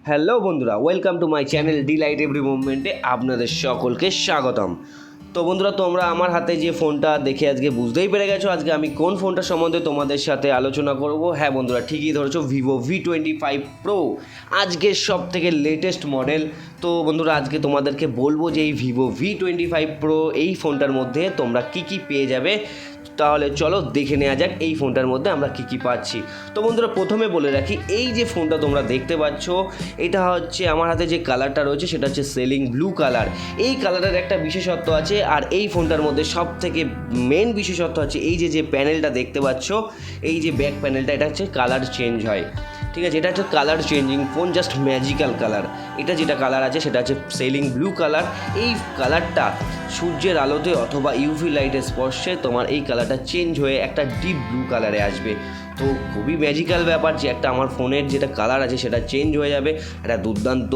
Hello বন্ধুরা, welcome to my channel delight every মুভমেন্টে আপনাদের সকলকে স্বাগতম। তো বন্ধুরা, তোমরা আমার হাতে যে ফোনটা দেখে আজকে বুঝতেই পেরে গেছো আজকে আমি কোন ফোনটা সম্বন্ধে তোমাদের সাথে আলোচনা করব। হ্যাঁ বন্ধুরা, ঠিকই ধরেছো, ভিভো V25pro আজকের সব থেকে লেটেস্ট মডেল। তো বন্ধুরা, আজকে তোমাদেরকে বলবো যে এই ভিভো V25pro এই ফোনটার মধ্যে তোমরা কি পেয়ে যাবে। তাহলে চলো দেখে নেওয়া যাক এই ফোনটার মধ্যে আমরা কি পাচ্ছি। তো বন্ধুরা, প্রথমে বলে রাখি, এই যে ফোনটা তোমরা দেখতে পাচ্ছ এটা হচ্ছে আমার হাতে যে কালারটা রয়েছে সেটা হচ্ছে সেলিং ব্লু কালার। এই কালারের একটা বিশেষত্ব আছে, আর এই ফোনটার মধ্যে সব থেকে মেন বিশেষত্ব হচ্ছে এই যে প্যানেলটা দেখতে পাচ্ছ, এই যে ব্যাক প্যানেলটা, এটা হচ্ছে কালার চেঞ্জ হয়। ঠিক আছে, এটা হচ্ছে colour changing phone, just magical colour. এটা যেটা কালার আছে সেটা হচ্ছে সেলিং ব্লু কালার। এই কালারটা সূর্যের আলোতে অথবা ইউভি লাইটের স্পর্শে তোমার এই কালারটা চেঞ্জ হয়ে একটা ডিপ ব্লু কালারে আসবে। তো খুবই ম্যাজিক্যাল ব্যাপার যে একটা আমার ফোনের যেটা কালার আছে সেটা চেঞ্জ হয়ে যাবে। একটা দুর্দান্ত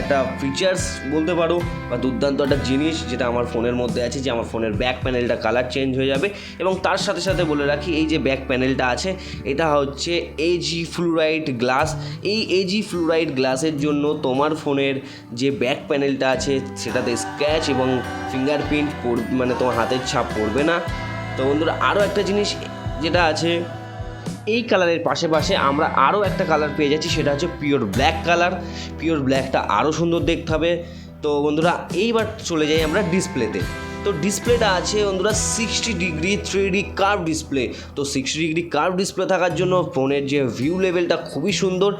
একটা ফিচার্স বলতে পারো, বা দুর্দান্ত একটা জিনিস যেটা আমার ফোনের মধ্যে আছে, যে আমার ফোনের ব্যাক প্যানেলটা কালার চেঞ্জ হয়ে যাবে। এবং তার সাথে সাথে বলে রাখি, এই যে ব্যাক প্যানেলটা আছে এটা হচ্ছে এজি ফ্লুরাইড গ্লাস। এই এজি ফ্লুরাইড গ্লাসের জন্য তোমার ফোনের যে ব্যাক প্যানেলটা আছে সেটাতে স্ক্র্যাচ এবং ফিঙ্গারপ্রিন্ট মানে তোমার হাতের ছাপ পড়বে না। তো বন্ধুরা, আরও একটা জিনিস যেটা আছে, এই কালারের পাশে আমরা আরও একটা কালার পেয়ে যাচ্ছি, সেটা হচ্ছে পিওর ব্ল্যাক কালার। পিওর ব্ল্যাকটা আরও সুন্দর দেখতে হবে। তো বন্ধুরা, এইবার চলে যাই আমরা ডিসপ্লেতে। তো ডিসপ্লেটা আছে বন্ধুরা 60° 3D কার্ভ ডিসপ্লে। তো 60° কার্ভ ডিসপ্লে থাকার জন্য ফোনের যে ভিউ লেভেলটা খুবই সুন্দর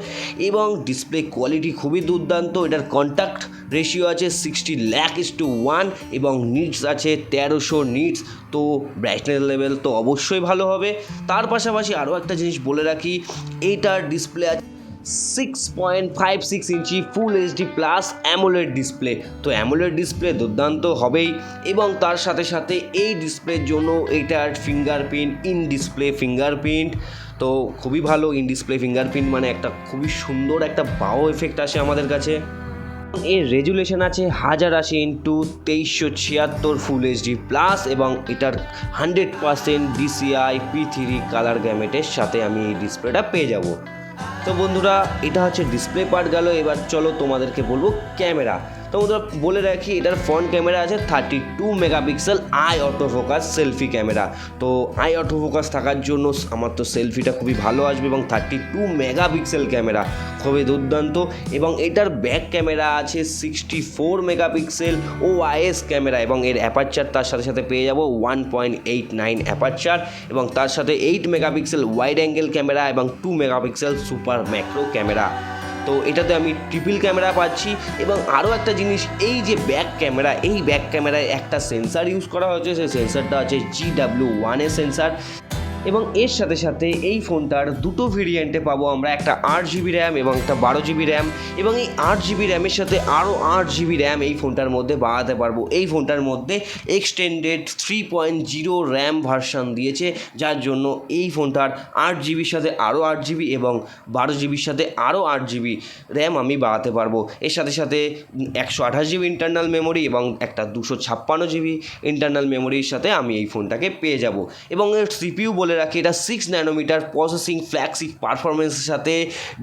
এবং ডিসপ্লে কোয়ালিটি খুবই দুর্দান্ত। এটার কন্ট্যাক্ট রেশিও আছে 60:1 এবং নিটস আছে 1300 নিটস। তো ব্রাইটনেস লেভেল তো অবশ্যই ভালো হবে। তার পাশাপাশি আরও একটা জিনিস বলে রাখি, এইটার ডিসপ্লে আছে 6.56 inch full HD plus AMOLED display. তো অ্যামোলেড ডিসপ্লে দুর্দান্ত হবেই, এবং তার সাথে সাথে এই ডিসপ্লের জন্য এইটার ইন ডিসপ্লে ফিঙ্গারপ্রিন্ট তো খুবই ভালো। ইন ডিসপ্লে ফিঙ্গারপ্রিন্ট মানে একটা খুবই সুন্দর একটা বাও এফেক্ট আসে আমাদের কাছে। এর রেজুলেশন আছে 1080x2376 ফুল এইচডি প্লাস, এবং এটার 100% DCI P3 কালার গ্যামেটের সাথে আমি এই ডিসপ্লেটা পেয়ে যাব। তো বন্ধুরা, এটা হচ্ছে ডিসপ্লে পার্ট গেল। এবার চলো তোমাদেরকে বলবো ক্যামেরা। তো বন্ধুরা, বলে রাখি, এটার ফ্রন্ট ক্যামেরা আছে 32 megapixel I autofocus selfie camera. তো আই অটোফোকাস থাকার জন্য আমার তো সেলফিটা খুবই ভালো আসবে, এবং 32 মেগাপিক্সেল ক্যামেরা খুবই দুর্দান্ত। এবং এটার ব্যাক ক্যামেরা আছে 64 মেগাপিক্সেল OIS ক্যামেরা, এবং এর অ্যাপারচার তার সাথে সাথে পেয়ে যাব 1.89 অ্যাপারচার, এবং তার সাথে 8 মেগাপিক্সেল ওয়াইড অ্যাঙ্গেল ক্যামেরা এবং 2 মেগাপিক্সেল সুপার ম্যাক্রো ক্যামেরা। তো এটাতে আমি ট্রিপল ক্যামেরা পাচ্ছি। এবং আরও একটা জিনিস, এই যে ব্যাক ক্যামেরা, এই ব্যাক ক্যামেরায় একটা সেন্সার ইউজ করা হয়েছে, সেই সেন্সারটা হচ্ছে GW1 এর সেন্সার। এবং এর সাথে সাথে এই ফোনটার দুটো ভেরিয়েন্টে পাবো আমরা, একটা 8GB র্যাম এবং একটা 12GB র্যাম। এবং এই 8GB র্যামের সাথে আরও 8GB র্যাম এই ফোনটার মধ্যে বাড়াতে পারবো। এই ফোনটার মধ্যে এক্সটেন্ডেড 3.0 র্যাম ভার্সান দিয়েছে, যার জন্য এই ফোনটার 8GBর সাথে আরও 8GB এবং 12GBর সাথে আরও 8GB র্যাম আমি বাড়াতে পারবো। এর সাথে সাথে 128GB ইন্টারনাল মেমোরি এবং একটা 256GB ইন্টারনাল মেমোরির সাথে আমি এই ফোনটাকে পেয়ে যাব। এবং এর CPU বলে রাখি, এটা 6 ন্যানোমিটার প্রসেসিং ফ্ল্যাগশিপ পারফরমেন্সের সাথে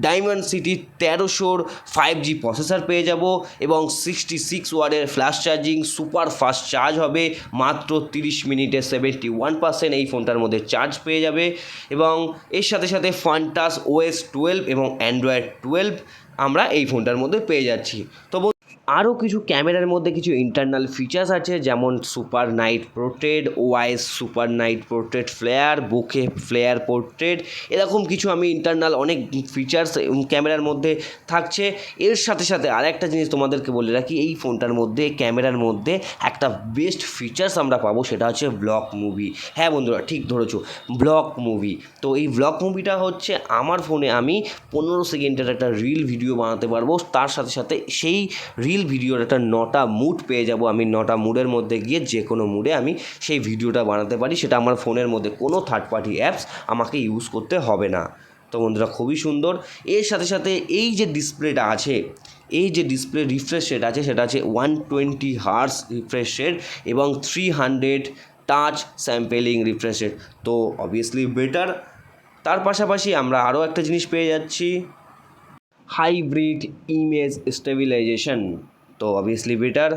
ডায়মন্ডসিটি 1300 5G প্রসেসর পেয়ে যাব, এবং 66 ওয়াটের flash charging super fast charge হবে। মাত্র 30 মিনিটে 71% এই ফোনটার মধ্যে চার্জ পেয়ে যাবে। এবং এর সাথে সাথে ফান্টাস OS 12 এবং অ্যান্ড্রয়েড 12 আমরা এই ফোনটার মধ্যে পেয়ে যাচ্ছি। তো আরও কিছু ক্যামেরার মধ্যে কিছু ইন্টারনাল ফিচার্স আছে, যেমন super night portrait, OIS super night portrait flare, bokeh flare portrait, এরকম কিছু আমি ইন্টারনাল অনেক ফিচার্স ক্যামেরার মধ্যে থাকছে। এর সাথে সাথে আর একটা জিনিস তোমাদেরকে বলে রাখি, এই ফোনটার মধ্যে ক্যামেরার মধ্যে একটা বেস্ট ফিচার্স আমরা পাবো, সেটা হচ্ছে ব্লক মুভি। হ্যাঁ বন্ধুরা, ঠিক ধরেছো, ব্লক মুভি। তো এই ব্লক মুভিটা হচ্ছে আমার ফোনে আমি 15 সেকেন্ডের একটা রিল ভিডিও বানাতে পারবো। তার সাথে সাথে সেই রিল ভিডিওর একটা 9টা মুড পেয়ে যাব। আমি 9টা মুডের মধ্যে গিয়ে যে কোনো মুডে আমি সেই ভিডিওটা বানাতে পারি, সেটা আমার ফোনের মধ্যে কোনো থার্ড পার্টি অ্যাপস আমাকে ইউজ করতে হবে না। তো বন্ধুরা, খুবই সুন্দর। এর সাথে সাথে এই যে ডিসপ্লেটা আছে, এই যে ডিসপ্লে রিফ্রেশ রেট আছে সেটা আছে 120 হার্টজ রিফ্রেশ রেট এবং 300 টাচ স্যাম্পেলিং রিফ্রেশ রেট। তো অবভিয়াসলি বেটার। তার পাশাপাশি আমরা আরও একটা জিনিস পেয়ে যাচ্ছি, হাইব্রিড ইমেজ স্টেবিলাইজেশন, তো অবভিয়াসলি বেটার।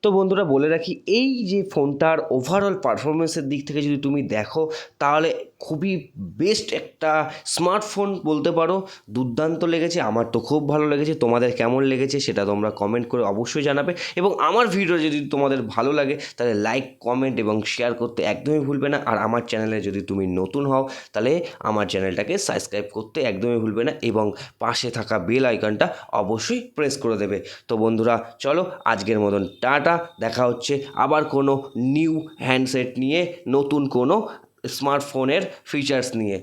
তো বন্ধুরা বলে রাখি, এই যে ফোনটার ওভারঅল পারফরমেন্সের দিক থেকে যদি তুমি দেখো তাহলে খুবই বেস্ট একটা স্মার্টফোন বলতে পারো। দুর্দান্ত লেগেছে, আমার তো খুব ভালো লেগেছে। তোমাদের কেমন লেগেছে সেটা তোমরা কমেন্ট করে অবশ্যই জানাবে, এবং আমার ভিডিও যদি তোমাদের ভালো লাগে তাহলে লাইক, কমেন্ট এবং শেয়ার করতে একদমই ভুলবে না। আর আমার চ্যানেলে যদি তুমি নতুন হও তাহলে আমার চ্যানেলটাকে সাবস্ক্রাইব করতে একদমই ভুলবে না, এবং পাশে থাকা বেল আইকনটা অবশ্যই প্রেস করে দেবে। তো বন্ধুরা চলো আজকের মতন টাটা, দেখা হচ্ছে আবার কোনো নিউ হ্যান্ডসেট নিয়ে, নতুন কোনো স্মার্টফোনের ফিচার্স নিয়ে।